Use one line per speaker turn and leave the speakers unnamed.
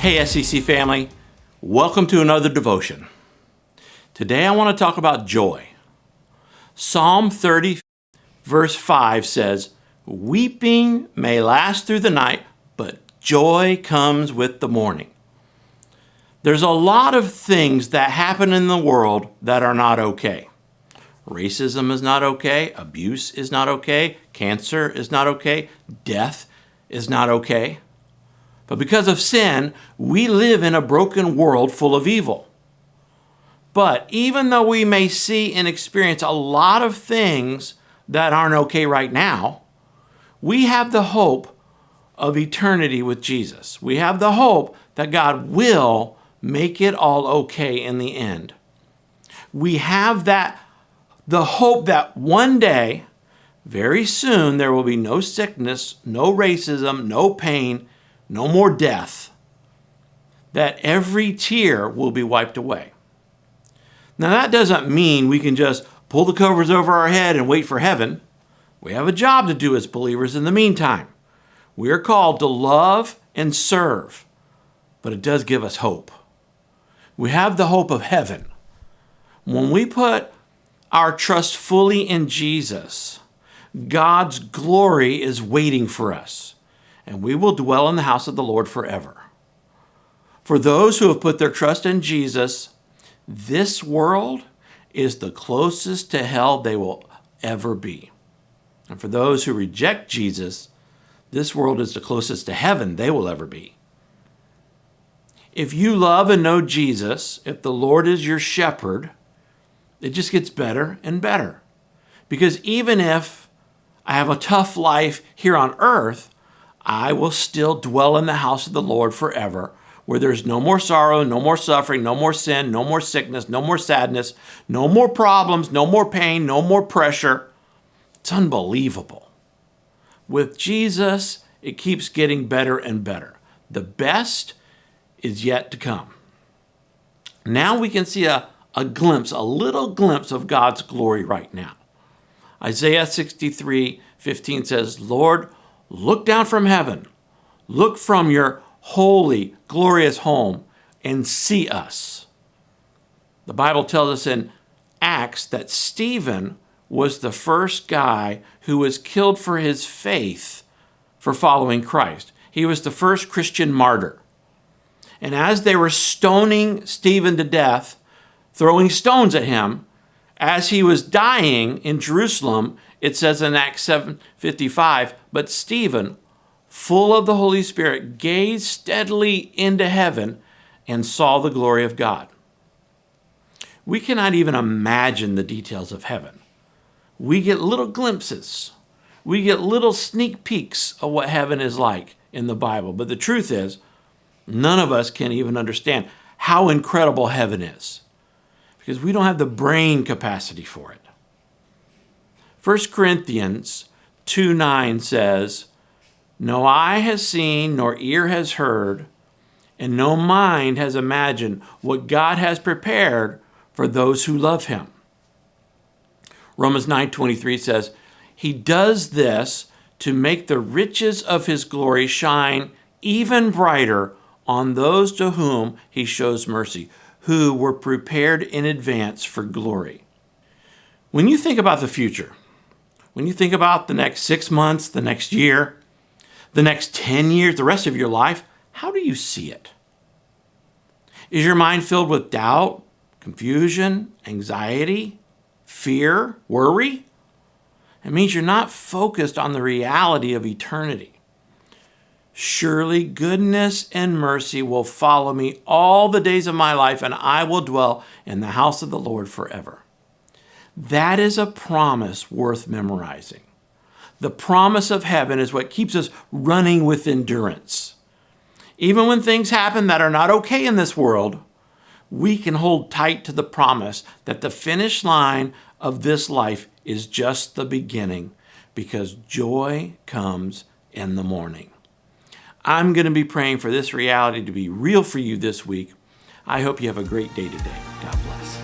Hey SEC family, welcome to another devotion. Today I want to talk about joy. Psalm 30 verse 5 says, "Weeping may last through the night, but joy comes with the morning." There's a lot of things that happen in the world that are not okay. Racism is not okay, abuse is not okay, cancer is not okay, death is not okay. But because of sin, we live in a broken world full of evil. But even though we may see and experience a lot of things that aren't okay right now, we have the hope of eternity with Jesus. We have the hope that God will make it all okay in the end. We have the hope that one day, very soon, there will be no sickness, no racism, no pain, no more death, that every tear will be wiped away. Now that doesn't mean we can just pull the covers over our head and wait for heaven. We have a job to do as believers in the meantime. We are called to love and serve, but it does give us hope. We have the hope of heaven. When we put our trust fully in Jesus, God's glory is waiting for us, and we will dwell in the house of the Lord forever. For those who have put their trust in Jesus, this world is the closest to hell they will ever be. And for those who reject Jesus, this world is the closest to heaven they will ever be. If you love and know Jesus, if the Lord is your shepherd, it just gets better and better. Because even if I have a tough life here on earth, I will still dwell in the house of the Lord forever, where there's no more sorrow, no more suffering, no more sin, no more sickness, no more sadness, no more problems, no more pain, no more pressure. It's unbelievable. With Jesus, it keeps getting better and better. The best is yet to come. Now we can see a little glimpse of God's glory right now. Isaiah 63:15 says, "Lord, look down from heaven. Look from your holy, glorious home and see us." The Bible tells us in Acts that Stephen was the first guy who was killed for his faith for following Christ. He was the first Christian martyr. And as they were stoning Stephen to death, throwing stones at him, as he was dying in Jerusalem, it says in Acts 7:55, "But Stephen, full of the Holy Spirit, gazed steadily into heaven and saw the glory of God." We cannot even imagine the details of heaven. We get little glimpses. We get little sneak peeks of what heaven is like in the Bible. But the truth is, none of us can even understand how incredible heaven is, because we don't have the brain capacity for it. 1 Corinthians 2:9 says, "No eye has seen, nor ear has heard, and no mind has imagined what God has prepared for those who love him." Romans 9:23 says, "He does this to make the riches of his glory shine even brighter on those to whom he shows mercy, who were prepared in advance for glory." When you think about the future, when you think about the next 6 months, the next year, the next 10 years, the rest of your life, how do you see it? Is your mind filled with doubt, confusion, anxiety, fear, worry? It means you're not focused on the reality of eternity. "Surely goodness and mercy will follow me all the days of my life, and I will dwell in the house of the Lord forever." That is a promise worth memorizing. The promise of heaven is what keeps us running with endurance. Even when things happen that are not okay in this world, we can hold tight to the promise that the finish line of this life is just the beginning, because joy comes in the morning. I'm going to be praying for this reality to be real for you this week. I hope you have a great day today. God bless.